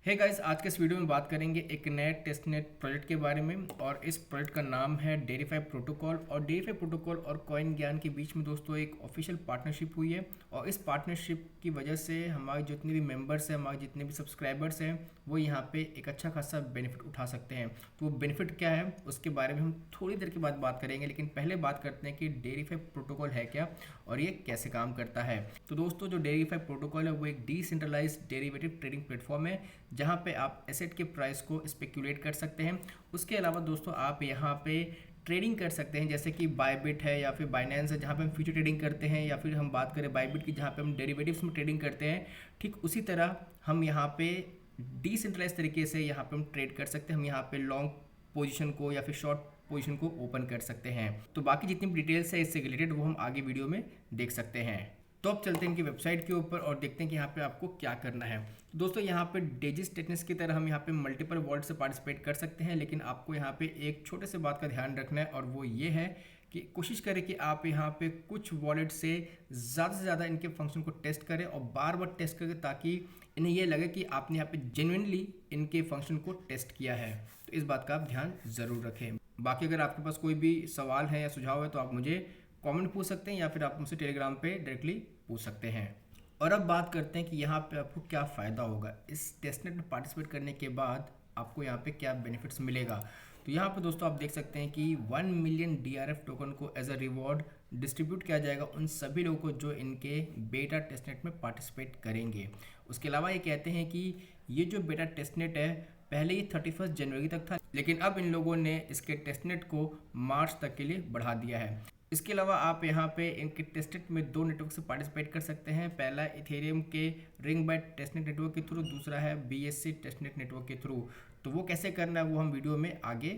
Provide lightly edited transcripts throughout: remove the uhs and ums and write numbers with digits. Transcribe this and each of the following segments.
Hey guys, आज के इस वीडियो में बात करेंगे एक नए टेस्टनेट प्रोजेक्ट के बारे में। और इस प्रोजेक्ट का नाम है डेरीफाई प्रोटोकॉल। और डेरीफाई प्रोटोकॉल और कॉइन ज्ञान के बीच में दोस्तों एक ऑफिशियल पार्टनरशिप हुई है। और इस पार्टनरशिप की वजह से हमारे जितने भी मेंबर्स हैं, हमारे जितने भी सब्सक्राइबर्स हैं, वो यहाँ पे एक अच्छा खासा बेनिफिट उठा सकते हैं। तो वो बेनिफिट क्या है उसके बारे में हम थोड़ी देर के बाद बात करेंगे, लेकिन पहले बात करते हैं कि डेरीफाई प्रोटोकॉल है क्या और ये कैसे काम करता है। तो दोस्तों, जो डेरीफाई प्रोटोकॉल है वो एक डिसेंट्रलाइज्ड डेरिवेटिव ट्रेडिंग प्लेटफॉर्म है, जहाँ पे आप एसेट के प्राइस को स्पेक्यूलेट कर सकते हैं। उसके अलावा दोस्तों, आप यहाँ पे ट्रेडिंग कर सकते हैं, जैसे कि बायबिट है या फिर बाइनेंस है, जहाँ पे हम फ्यूचर ट्रेडिंग करते हैं, या फिर हम बात करें बायबिट की, जहाँ पे हम डेरिवेटिव्स में ट्रेडिंग करते हैं। ठीक उसी तरह हम यहाँ पे डिसेंट्रलाइज तरीके से यहाँ पे हम ट्रेड कर सकते हैं। हम यहाँ पे लॉन्ग पोजीशन को या फिर शॉर्ट पोजीशन को ओपन कर सकते हैं। तो बाकी जितनी भी डिटेल्स है इससे रिलेटेड वो हम आगे वीडियो में देख सकते हैं। तो अब चलते हैं इनकी वेबसाइट के ऊपर और देखते हैं कि यहाँ पे आपको क्या करना है। तो दोस्तों, यहाँ पे डेजिस टेक्निक्स की तरह हम यहाँ पे मल्टीपल वॉलेट से पार्टिसिपेट कर सकते हैं, लेकिन आपको यहाँ पे एक छोटे से बात का ध्यान रखना है, और वो ये है कि कोशिश करें कि आप यहाँ पे कुछ वॉलेट से ज़्यादा इनके फंक्शन को टेस्ट करें और बार बार टेस्ट करें, ताकि इन्हें ये लगे कि आपने यहाँ पे जेन्युइनली इनके फंक्शन को टेस्ट किया है। तो इस बात का आप ध्यान ज़रूर रखें। बाकी अगर आपके पास कोई भी सवाल है या सुझाव है तो आप मुझे कमेंट पूछ सकते हैं, या फिर आप मुझसे टेलीग्राम पे डायरेक्टली पूछ सकते हैं। और अब बात करते हैं कि यहाँ पे आपको क्या फ़ायदा होगा इस टेस्टनेट में पार्टिसिपेट करने के बाद, आपको यहाँ पे क्या बेनिफिट्स मिलेगा। तो यहाँ पे दोस्तों आप देख सकते हैं कि 1 मिलियन DRF टोकन को एज अ रिवॉर्ड डिस्ट्रीब्यूट किया जाएगा उन सभी लोगों को जो इनके बेटा टेस्टनेट में पार्टिसिपेट करेंगे। उसके अलावा ये कहते हैं कि ये जो बेटा टेस्टनेट है पहले ही 31 जनवरी तक था, लेकिन अब इन लोगों ने इसके टेस्टनेट को मार्च तक के लिए बढ़ा दिया है। इसके अलावा आप यहाँ पे इनके टेस्टनेट में 2 नेटवर्क से पार्टिसिपेट कर सकते हैं। पहला इथेरियम के रिंग बाइट टेस्टनेट नेटवर्क के थ्रू, दूसरा है BSC टेस्टनेट नेटवर्क के थ्रू। तो वो कैसे करना है वो हम वीडियो में आगे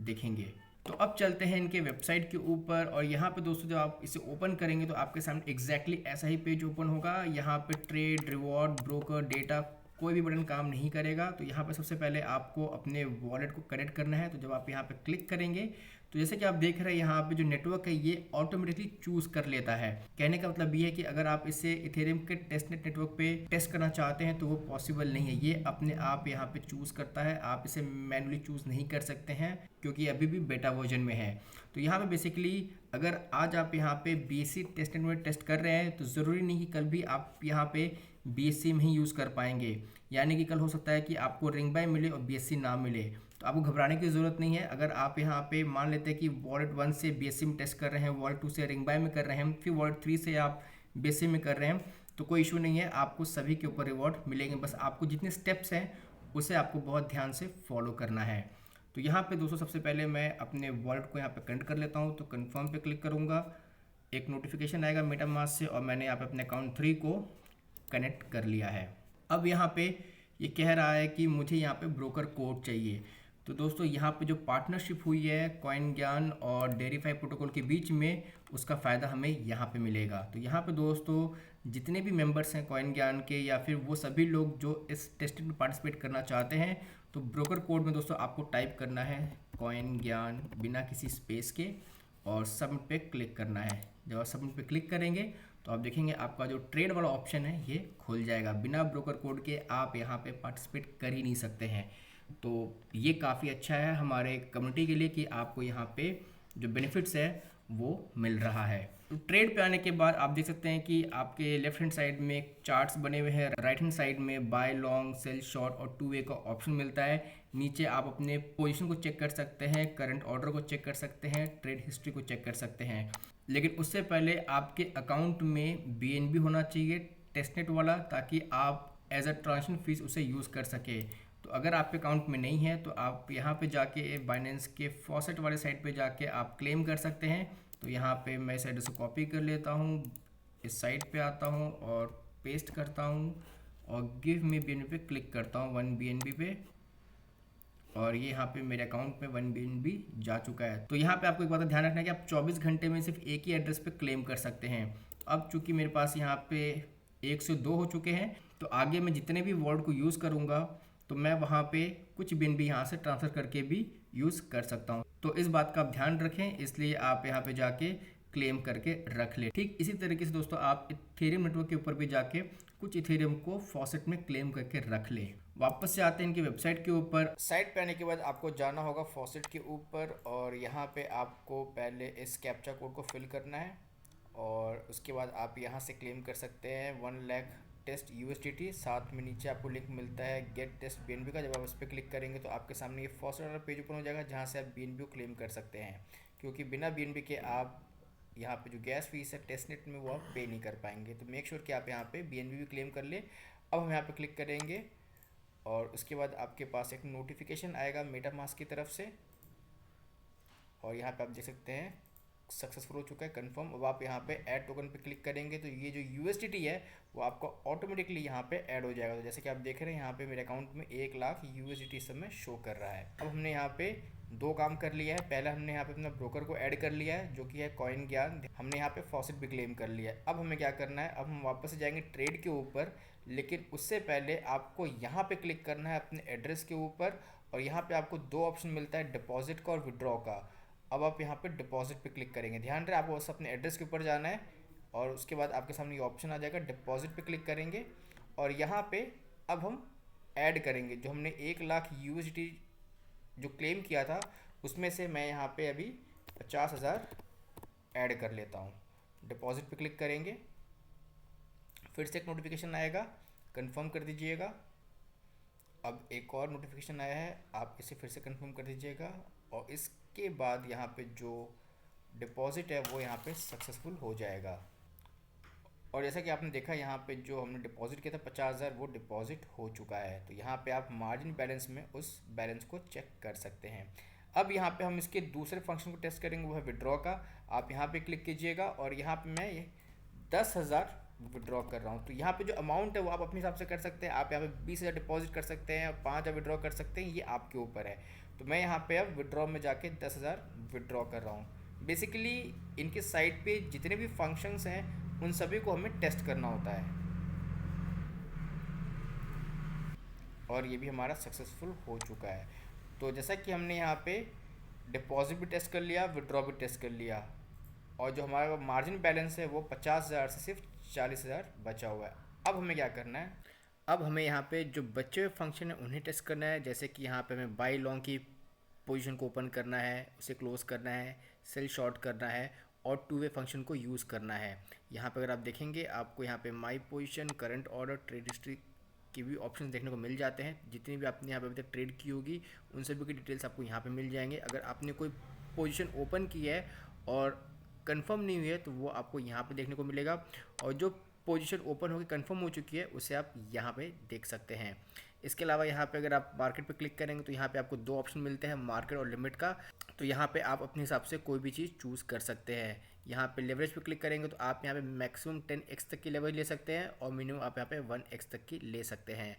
देखेंगे। तो अब चलते हैं इनके वेबसाइट के ऊपर, और यहाँ पे दोस्तों जब आप इसे ओपन करेंगे तो आपके सामने एग्जैक्टली ऐसा ही पेज ओपन होगा। यहाँ पे ट्रेड, रिवॉर्ड, ब्रोकर, डेटा, कोई भी बटन काम नहीं करेगा। तो यहाँ पे सबसे पहले आपको अपने वॉलेट को कनेक्ट करना है। तो जब आप यहाँ पे क्लिक करेंगे तो जैसे कि आप देख रहे हैं यहाँ पे जो नेटवर्क है ये ऑटोमेटिकली चूज कर लेता है। कहने का मतलब ये है कि अगर आप इसे इथेरियम के टेस्टनेट नेटवर्क पे टेस्ट करना चाहते हैं तो वो पॉसिबल नहीं है, ये अपने आप यहाँ पे चूज करता है। आप इसे मैनुअली चूज नहीं कर सकते हैं क्योंकि अभी भी बेटा वर्जन में है। तो यहाँ पे बेसिकली अगर आज आप यहाँ पे BSC टेस्टनेट में टेस्ट कर रहे हैं तो ज़रूरी नहीं कि कल भी आप यहाँ पे BSC में ही यूज़ कर पाएंगे। यानी कि कल हो सकता है कि आपको रिंग बाय मिले और BSC ना मिले, तो आपको घबराने की ज़रूरत नहीं है। अगर आप यहाँ पे मान लेते हैं कि वॉलेट 1 से BSC में टेस्ट कर रहे हैं, वॉलेट 2 से रिंग बाय में कर रहे हैं, फिर वॉलेट 3 से आप BSC में कर रहे हैं, तो कोई इशू नहीं है, आपको सभी के ऊपर रिवॉर्ड मिलेंगे। बस आपको जितने स्टेप्स हैं उसे आपको बहुत ध्यान से फॉलो करना है। तो यहाँ पे दोस्तों सबसे पहले मैं अपने वॉलेट को यहाँ पे कनेक्ट कर लेता हूँ। तो कन्फर्म पे क्लिक करूँगा, एक नोटिफिकेशन आएगा मेटामास्क से, और मैंने यहाँ पे अपने अकाउंट 3 को कनेक्ट कर लिया है। अब यहाँ पे ये कह रहा है कि मुझे यहाँ पे ब्रोकर कोड चाहिए। तो दोस्तों यहाँ पे जो पार्टनरशिप हुई है कॉइन ज्ञान और डेरीफाई प्रोटोकॉल के बीच में, उसका फ़ायदा हमें यहाँ पे मिलेगा। तो यहाँ पे दोस्तों जितने भी मेंबर्स हैं कॉइन ज्ञान के, या फिर वो सभी लोग जो इस टेस्टिंग में पार्टिसिपेट करना चाहते हैं, तो ब्रोकर कोड में दोस्तों आपको टाइप करना है कॉइन ज्ञान बिना किसी स्पेस के, और सबमिट पे क्लिक करना है। जब आप सबमिट पे क्लिक करेंगे तो आप देखेंगे आपका जो ट्रेड वाला ऑप्शन है ये खुल जाएगा। बिना ब्रोकर कोड के आप यहाँ पे पार्टिसिपेट कर ही नहीं सकते हैं। तो ये काफ़ी अच्छा है हमारे कम्युनिटी के लिए कि आपको यहाँ पे जो बेनिफिट्स है वो मिल रहा है। तो ट्रेड पे आने के बाद आप देख सकते हैं कि आपके लेफ्ट हैंड साइड में चार्ट्स बने हुए हैं, राइट हैंड साइड में बाय, लॉन्ग, सेल, शॉर्ट और 2 वे का ऑप्शन मिलता है। नीचे आप अपने पोजीशन को चेक कर सकते हैं, करंट ऑर्डर को चेक कर सकते हैं, ट्रेड हिस्ट्री को चेक कर सकते हैं। लेकिन उससे पहले आपके अकाउंट में BNB होना चाहिए टेस्टनेट वाला, ताकि आप एज अ ट्रांजेक्शन फीस उसे यूज़ कर सके। तो अगर आपके अकाउंट में नहीं है तो आप यहाँ पे जाके बाइनेंस के फॉसेट वाले साइट पे जाके आप क्लेम कर सकते हैं। तो यहाँ पे मैं इस एड्रेस को कॉपी कर लेता हूँ, इस साइट पे आता हूँ और पेस्ट करता हूँ, और गिव मी BNB पे क्लिक करता हूँ 1 BNB पे, और ये यहाँ पे मेरे अकाउंट में 1 BNB जा चुका है। तो यहाँ पे आपको एक बात का ध्यान रखना है कि आप 24 घंटे में सिर्फ एक ही एड्रेस पे क्लेम कर सकते हैं। अब चूंकि मेरे पास यहाँ पे 1 से 2 हो चुके हैं, तो आगे मैं जितने भी वॉलेट को यूज़ करूँगा तो मैं वहाँ पे कुछ BNB यहाँ से ट्रांसफ़र करके भी यूज़ कर सकता हूँ। तो इस बात का आप ध्यान रखें, इसलिए आप यहाँ पे जाके क्लेम करके रख ले। ठीक इसी तरीके से दोस्तों आप इथेरियम नेटवर्क के ऊपर भी जाके कुछ इथेरियम को फॉसेट में क्लेम करके रख ले। वापस से आते हैं इनकी वेबसाइट के ऊपर। साइट पे आने के बाद आपको जाना होगा फॉसेट के ऊपर और यहाँ पे आपको पहले इस कैप्चा कोड को फिल करना है और उसके बाद आप यहाँ से क्लेम कर सकते हैं 1 लाख टेस्ट USDT। साथ में नीचे आपको लिंक मिलता है गेट टेस्ट BNB का। जब आप उस पर क्लिक करेंगे तो आपके सामने ये फॉसेट वाला पेज ओपन हो जाएगा जहाँ से आप BNB को क्लेम कर सकते हैं, क्योंकि बिना BNB के आप यहाँ पे जो गैस फीस है टेस्टनेट में वो आप पे नहीं कर पाएंगे। तो मेक श्योर कि आप यहाँ पे BNB भी क्लेम कर ले। अब हम यहाँ पे क्लिक करेंगे और उसके बाद आपके पास एक नोटिफिकेशन आएगा मेटामास्क की तरफ से और यहाँ पे आप देख सकते हैं सक्सेसफुल हो चुका है, कंफर्म। अब आप यहाँ पे ऐड टोकन पे क्लिक करेंगे तो ये जो USDT है वो आपको ऑटोमेटिकली यहाँ पे ऐड हो जाएगा। तो जैसे कि आप देख रहे हैं यहाँ पे मेरे अकाउंट में 1 लाख USDT इस समय शो कर रहा है। अब हमने यहाँ पे 2 काम कर लिया है। पहला हमने यहाँ पे अपना ब्रोकर को ऐड कर लिया है जो कि है कॉइन ज्ञान। हमने यहाँ पे फॉसेट भी क्लेम कर लिया है। अब हमें क्या करना है, अब हम वापस से जाएंगे ट्रेड के ऊपर, लेकिन उससे पहले आपको यहाँ पे क्लिक करना है अपने एड्रेस के ऊपर और यहाँ पे आपको 2 ऑप्शन मिलता है, डिपॉजिट का और विड्रॉ का। अब आप यहाँ पे डिपॉजिट पे क्लिक करेंगे। ध्यान रहे आपको बस अपने एड्रेस के ऊपर जाना है और उसके बाद आपके सामने ये ऑप्शन आ जाएगा, डिपॉजिट पे क्लिक करेंगे और यहाँ पे अब हम ऐड करेंगे जो हमने 1 लाख USDT जो क्लेम किया था उसमें से मैं यहाँ पे अभी 50,000 ऐड कर लेता हूँ। डिपॉजिट पे क्लिक करेंगे, फिर से एक नोटिफिकेशन आएगा, कंफर्म कर दीजिएगा। अब एक और नोटिफिकेशन आया है, आप इसे फिर से कंफर्म कर दीजिएगा और इसके बाद यहाँ पे जो डिपॉजिट है वो यहाँ पे सक्सेसफुल हो जाएगा। और जैसा कि आपने देखा यहाँ पे जो हमने डिपॉजिट किया था 50,000 वो डिपॉजिट हो चुका है। तो यहाँ पे आप मार्जिन बैलेंस में उस बैलेंस को चेक कर सकते हैं। अब यहाँ पे हम इसके दूसरे फंक्शन को टेस्ट करेंगे, वो है विड्रॉ का। आप यहाँ पे क्लिक कीजिएगा और यहाँ पे मैं ये 10,000 विड्रॉ कर रहा हूँ। तो यहाँ पे जो अमाउंट है वो आप अपने हिसाब से कर सकते हैं। आप यहाँ पे 20,000 डिपॉजिट कर सकते हैं और 5,000 विड्रॉ कर सकते हैं, ये आपके ऊपर है। तो मैं यहाँ पे अब विड्रॉ में जाके 10,000 विड्रॉ कर रहा हूँ। बेसिकली इनके साइट पे जितने भी फंक्शंस हैं उन सभी को हमें टेस्ट करना होता है और ये भी हमारा सक्सेसफुल हो चुका है। तो जैसा कि हमने यहाँ पे डिपॉजिट भी टेस्ट कर लिया, विड्रॉ भी टेस्ट कर लिया और जो हमारा मार्जिन बैलेंस है वो 50,000 से सिर्फ 40,000 बचा हुआ है। अब हमें क्या करना है, अब हमें यहाँ पे जो बचे हुए फंक्शन है उन्हें टेस्ट करना है। जैसे कि यहाँ पे हमें बाई लॉन्ग की पोजीशन को ओपन करना है, उसे क्लोज करना है, सेल शॉर्ट करना है और टू वे फंक्शन को यूज़ करना है। यहाँ पे अगर आप देखेंगे आपको यहाँ पे my position, current order, trade history के भी ऑप्शन देखने को मिल जाते हैं। जितनी भी आपने यहाँ पे अभी तक ट्रेड की होगी उन सभी की डिटेल्स आपको यहाँ पे मिल जाएंगे। अगर आपने कोई पोजीशन ओपन की है और कंफर्म नहीं हुई है तो वो आपको यहाँ पे देखने को मिलेगा और जो पोजीशन ओपन होकर कंफर्म हो चुकी है उसे आप यहाँ पे देख सकते हैं। इसके अलावा यहाँ पे अगर आप मार्केट पे क्लिक करेंगे तो यहाँ पे आपको 2 ऑप्शन मिलते हैं, मार्केट और लिमिट का। तो यहाँ पे आप अपने हिसाब से कोई भी चीज़ चूज़ कर सकते हैं। यहाँ पे लेवरेज पे क्लिक करेंगे तो आप यहाँ पे मैक्सिमम 10x तक की लेवरेज ले सकते हैं और मिनिमम आप यहाँ पे 1x तक की ले सकते हैं।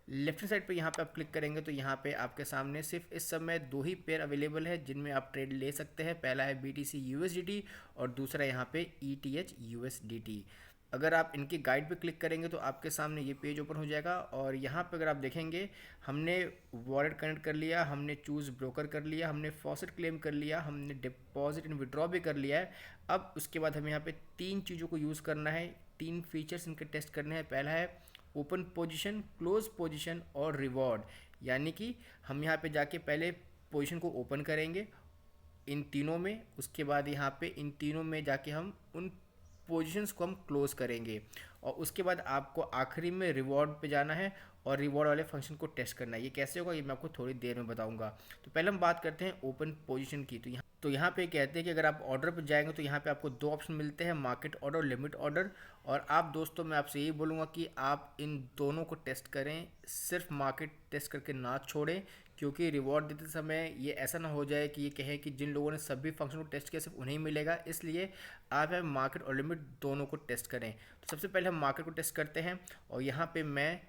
लेफ्ट हैंड साइड पे यहाँ पे आप क्लिक करेंगे तो यहाँ पे आपके सामने सिर्फ इस समय 2 ही पेयर अवेलेबल है जिनमें आप ट्रेड ले सकते हैं। पहला है BTC USDT और दूसरा यहाँ पे ETH USDT। अगर आप इनकी गाइड पे क्लिक करेंगे तो आपके सामने ये पेज ओपन हो जाएगा और यहाँ पे अगर आप देखेंगे हमने वॉलेट कनेक्ट कर लिया, हमने चूज़ ब्रोकर कर लिया, हमने फॉसेट क्लेम कर लिया, हमने डिपॉजिट एंड विड्रॉ भी कर लिया है। अब उसके बाद हमें यहाँ पे 3 चीज़ों को यूज़ करना है, 3 फीचर्स इनके टेस्ट करने हैं। पहला है ओपन पोजीशन, क्लोज पोजीशन और रिवॉर्ड। यानी कि हम यहाँ पे जाके पहले पोजीशन को ओपन करेंगे इन तीनों में, उसके बाद यहाँ पे इन तीनों में जाके हम उन पोजीशंस को हम क्लोज करेंगे और उसके बाद आपको आखिरी में रिवॉर्ड पे जाना है और रिवॉर्ड वाले फंक्शन को टेस्ट करना है। ये कैसे होगा ये मैं आपको थोड़ी देर में बताऊंगा। तो पहले हम बात करते हैं ओपन पोजीशन की। तो यहाँ पे कहते हैं कि अगर आप ऑर्डर पे जाएंगे तो यहाँ पे आपको 2 ऑप्शन मिलते हैं, मार्केट ऑर्डर और लिमिट ऑर्डर। और आप दोस्तों मैं आपसे यही बोलूँगा कि आप इन दोनों को टेस्ट करें, सिर्फ मार्केट टेस्ट करके ना छोड़ें, क्योंकि रिवॉर्ड देते समय ये ऐसा ना हो जाए कि ये कहें कि जिन लोगों ने सभी फंक्शन को टेस्ट किया सिर्फ उन्हें ही मिलेगा। इसलिए आप यहाँ मार्केट और लिमिट दोनों को टेस्ट करें। तो सबसे पहले हम मार्केट को टेस्ट करते हैं और यहाँ पे मैं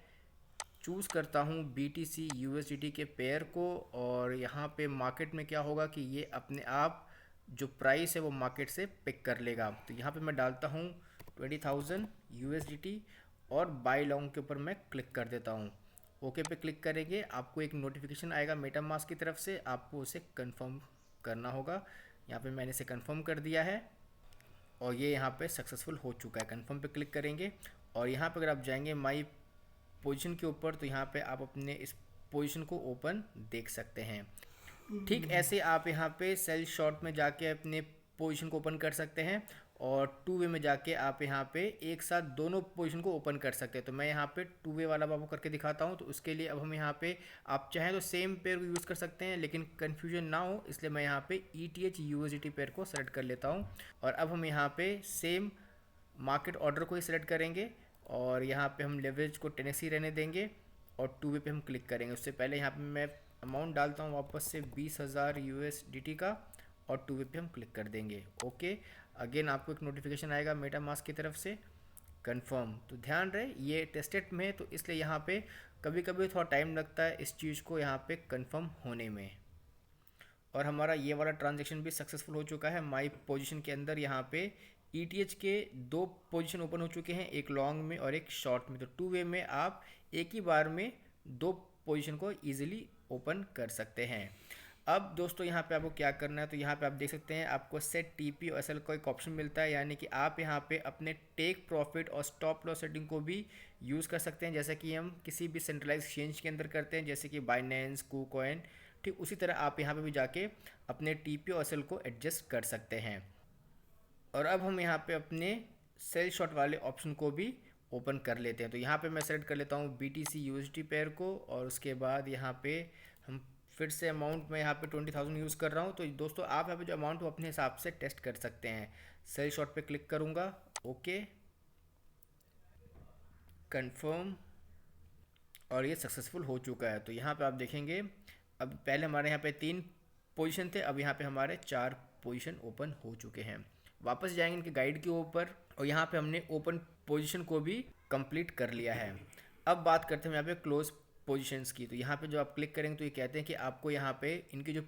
चूज़ करता हूँ BTC USDT के पेयर को और यहाँ पे मार्केट में क्या होगा कि ये अपने आप जो प्राइस है वो मार्केट से पिक कर लेगा। तो यहाँ पे मैं डालता हूँ 20,000 USDT और बाय लॉन्ग के ऊपर मैं क्लिक कर देता हूँ। ओके पे क्लिक करेंगे आपको एक नोटिफिकेशन आएगा मेटामास्क की तरफ से, आपको उसे कंफर्म करना होगा। यहाँ पे मैंने इसे कंफर्म कर दिया है और ये यहाँ पे सक्सेसफुल हो चुका है। कंफर्म पे क्लिक करेंगे और यहाँ पे अगर आप जाएंगे माई पोजीशन के ऊपर तो यहाँ पे आप अपने इस पोजीशन को ओपन देख सकते हैं। ठीक ऐसे आप यहाँ पे सेल शॉर्ट में जाके अपने पोजीशन को ओपन कर सकते हैं और टू वे में जाके आप यहाँ पे एक साथ दोनों पोजीशन को ओपन कर सकते हैं। तो मैं यहाँ पे टू वे वाला आपको करके दिखाता हूँ। तो उसके लिए अब हम यहाँ पे आप चाहें तो सेम पेयर को यूज़ कर सकते हैं, लेकिन कन्फ्यूजन ना हो इसलिए मैं यहाँ पे ETH USDT पेयर को सेलेक्ट कर लेता हूँ। और अब हम यहाँ पे सेम मार्केट ऑर्डर को ही सिलेक्ट करेंगे और यहाँ पे हम लेवरेज को 10x ही रहने देंगे और टू वे पे हम क्लिक करेंगे। उससे पहले यहाँ पे मैं अमाउंट डालता हूँ वापस से 20,000 USDT का और टू वे पे हम क्लिक कर देंगे। ओके, अगेन आपको एक नोटिफिकेशन आएगा मेटामास्क की तरफ से कंफर्म। तो ध्यान रहे ये टेस्टेड में है तो इसलिए यहाँ पे कभी कभी थोड़ा टाइम लगता है इस चीज़ को यहाँ पे कंफर्म होने में। और हमारा ये वाला ट्रांजेक्शन भी सक्सेसफुल हो चुका है। माई पोजीशन के अंदर यहाँ पे ETH के 2 पोजीशन ओपन हो चुके हैं, एक लॉन्ग में और एक शॉर्ट में। तो टू वे में आप एक ही बार में 2 पोजीशन को ईजिली ओपन कर सकते हैं। अब दोस्तों यहाँ पे आपको क्या करना है, तो यहाँ पे आप देख सकते हैं आपको सेट TP और SL का एक ऑप्शन मिलता है, यानी कि आप यहाँ पे अपने टेक प्रॉफिट और स्टॉप लॉस सेटिंग को भी यूज़ कर सकते हैं, जैसा कि हम किसी भी सेंट्रलाइज एक्सचेंज के अंदर करते हैं, जैसे कि बाइनेंस, KuCoin। ठीक उसी तरह आप यहाँ पे भी जाके अपने TP और SL को एडजस्ट कर सकते हैं। और अब हम यहाँ पे अपने सेल शॉट वाले ऑप्शन को भी ओपन कर लेते हैं। तो यहाँ पे मैं सेलेक्ट कर लेता हूँ BTC USD पेयर को और उसके बाद यहाँ पे हम फिर से अमाउंट में यहाँ पे 20,000 यूज़ कर रहा हूँ। तो दोस्तों आप यहाँ पे जो अमाउंट हो अपने हिसाब से टेस्ट कर सकते हैं। सेल शॉट पे क्लिक करूँगा, ओके, कंफर्म, और ये सक्सेसफुल हो चुका है। तो यहाँ पे आप देखेंगे अब पहले हमारे यहाँ पे 3 पोजीशन थे, अब यहाँ पे हमारे 4 पोजीशन ओपन हो चुके हैं। वापस जाएंगे इनके गाइड के ऊपर और यहाँ पे हमने ओपन पोजीशन को भी कंप्लीट कर लिया है। अब बात करते हैं यहाँ पे क्लोज पोजीशंस की। तो यहाँ पे जो आप क्लिक करेंगे तो ये कहते हैं कि आपको यहाँ पे इनकी जो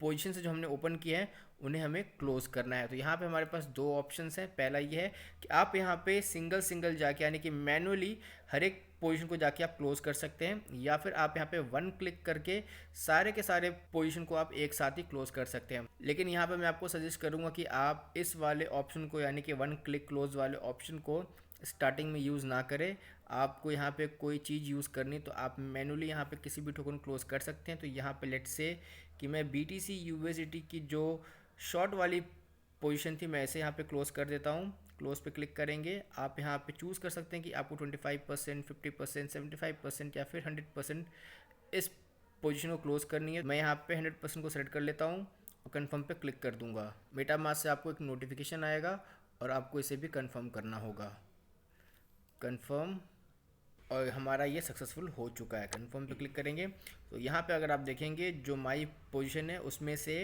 पोजीशन जो हमने ओपन किए हैं उन्हें हमें क्लोज करना है। तो यहाँ पे हमारे पास 2 ऑप्शंस हैं। पहला ये है कि आप यहाँ पे सिंगल सिंगल जाके यानी कि मैनुअली हर एक पोजीशन को जाके आप क्लोज कर सकते हैं, या फिर आप यहाँ पे 1 क्लिक करके सारे के सारे पोजीशन को आप एक साथ ही क्लोज कर सकते हैं। लेकिन यहाँ पे मैं आपको सजेस्ट करूँगा कि आप इस वाले ऑप्शन को यानी कि 1 क्लिक क्लोज वाले ऑप्शन को स्टार्टिंग में यूज़ ना करें। आपको यहाँ पे कोई चीज़ यूज़ करनी तो आप मैनुअली यहाँ पे किसी भी टोकन क्लोज कर सकते हैं। तो यहाँ पे लेट्स से कि मैं BTC USDT की जो शॉर्ट वाली पोजीशन थी मैं ऐसे यहाँ पे क्लोज कर देता हूँ। क्लोज पे क्लिक करेंगे, आप यहाँ पे चूज़ कर सकते हैं कि आपको 25%, 50%, 75% या फिर 100% इस पोजीशन को क्लोज करनी है। मैं यहाँ पे 100% को सेलेक्ट कर लेता हूँ और कन्फर्म पे क्लिक कर दूँगा। मेटामास्क से आपको एक नोटिफिकेशन आएगा और आपको इसे भी कन्फर्म करना होगा। कन्फर्म, और हमारा ये सक्सेसफुल हो चुका है। कन्फर्म पे क्लिक करेंगे तो यहाँ पे अगर आप देखेंगे जो माई पोजीशन है उसमें से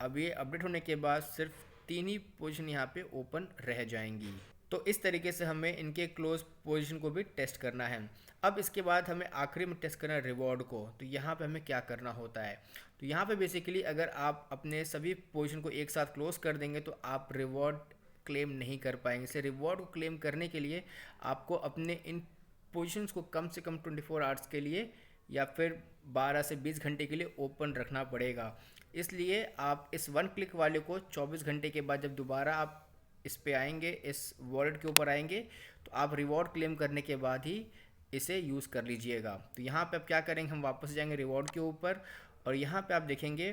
अब ये अपडेट होने के बाद सिर्फ 3 ही पोजीशन यहाँ पे ओपन रह जाएंगी। तो इस तरीके से हमें इनके क्लोज पोजीशन को भी टेस्ट करना है। अब इसके बाद हमें आखिरी में टेस्ट करना है रिवॉर्ड को। तो यहाँ पे हमें क्या करना होता है, तो यहाँ पे बेसिकली अगर आप अपने सभी पोजीशन को एक साथ क्लोज कर देंगे तो आप रिवॉर्ड क्लेम नहीं कर पाएंगे। इसे रिवॉर्ड को क्लेम करने के लिए आपको अपने इन पोजीशंस को कम से कम 24 आवर्स के लिए या फिर 12 से 20 घंटे के लिए ओपन रखना पड़ेगा। इसलिए आप इस 1 क्लिक वाले को 24 घंटे के बाद जब दोबारा आप इस पे आएंगे, इस वॉलेट के ऊपर आएंगे, तो आप रिवॉर्ड क्लेम करने के बाद ही इसे यूज़ कर लीजिएगा। तो यहाँ पे अब क्या करेंगे, हम वापस जाएंगे रिवॉर्ड के ऊपर और यहाँ पे आप देखेंगे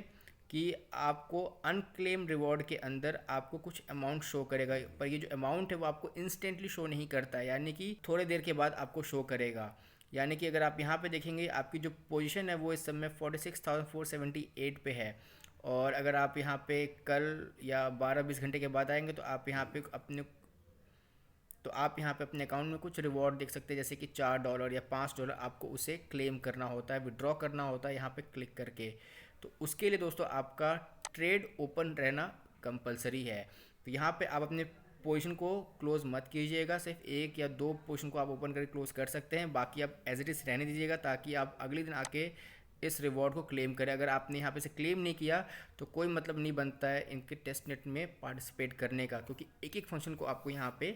कि आपको अनक्लेम रिवॉर्ड के अंदर आपको कुछ अमाउंट शो करेगा, पर ये जो अमाउंट है वो आपको इंस्टेंटली शो नहीं करता है, यानी कि थोड़े देर के बाद आपको शो करेगा। यानी कि अगर आप यहाँ पे देखेंगे आपकी जो पोजीशन है वो इस समय 46,478 पे है, और अगर आप यहाँ पे कल या 12-20 घंटे के बाद आएंगे तो आप यहाँ पे अपने अकाउंट में कुछ रिवॉर्ड देख सकते हैं, जैसे कि $4 या $5 आपको उसे क्लेम करना होता है, विड्रॉ करना होता है यहाँ पे क्लिक करके। तो उसके लिए दोस्तों आपका ट्रेड ओपन रहना कंपलसरी है। तो यहाँ पे आप अपने पोजीशन को क्लोज मत कीजिएगा, सिर्फ 1 या 2 पोजीशन को आप ओपन करके क्लोज कर सकते हैं, बाकी आप एज इट इज़ रहने दीजिएगा ताकि आप अगले दिन आके इस रिवॉर्ड को क्लेम करें। अगर आपने यहाँ पे से क्लेम नहीं किया तो कोई मतलब नहीं बनता है इनके टेस्टनेट में पार्टिसिपेट करने का, क्योंकि एक एक फंक्शन को आपको यहाँ पे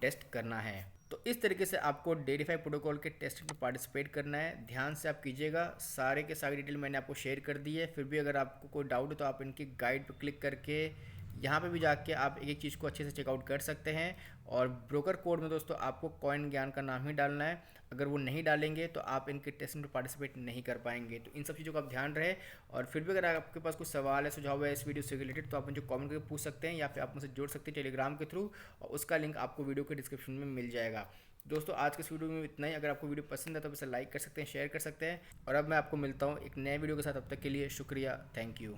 टेस्ट करना है। तो इस तरीके से आपको डेरीफाई प्रोटोकॉल के टेस्ट में पार्टिसिपेट करना है। ध्यान से आप कीजिएगा, सारे के सारी डिटेल मैंने आपको शेयर कर दी है। फिर भी अगर आपको कोई डाउट है तो आप इनकी गाइड पर क्लिक करके यहाँ पे भी जाके आप एक एक चीज़ को अच्छे से चेकआउट कर सकते हैं। और ब्रोकर कोड में दोस्तों आपको कॉइन ज्ञान का नाम ही डालना है, अगर वो नहीं डालेंगे तो आप इनके टेस्ट में पार्टिसिपेट नहीं कर पाएंगे। तो इन सब चीज़ों का आप ध्यान रहे। और फिर भी अगर आपके पास कुछ सवाल है, सुझाव है इस वीडियो से रिलेटेड, तो आप मुझे कमेंट करके पूछ सकते हैं, या फिर आप मुझसे जुड़ सकते हैं टेलीग्राम के थ्रू, और उसका लिंक आपको वीडियो के डिस्क्रिप्शन में मिल जाएगा। दोस्तों आज के इस वीडियो में इतना ही। अगर आपको वीडियो पसंद है तो इसे लाइक कर सकते हैं, शेयर कर सकते हैं। और अब मैं आपको मिलता हूँ एक नए वीडियो के साथ। अब तक के लिए शुक्रिया, थैंक यू।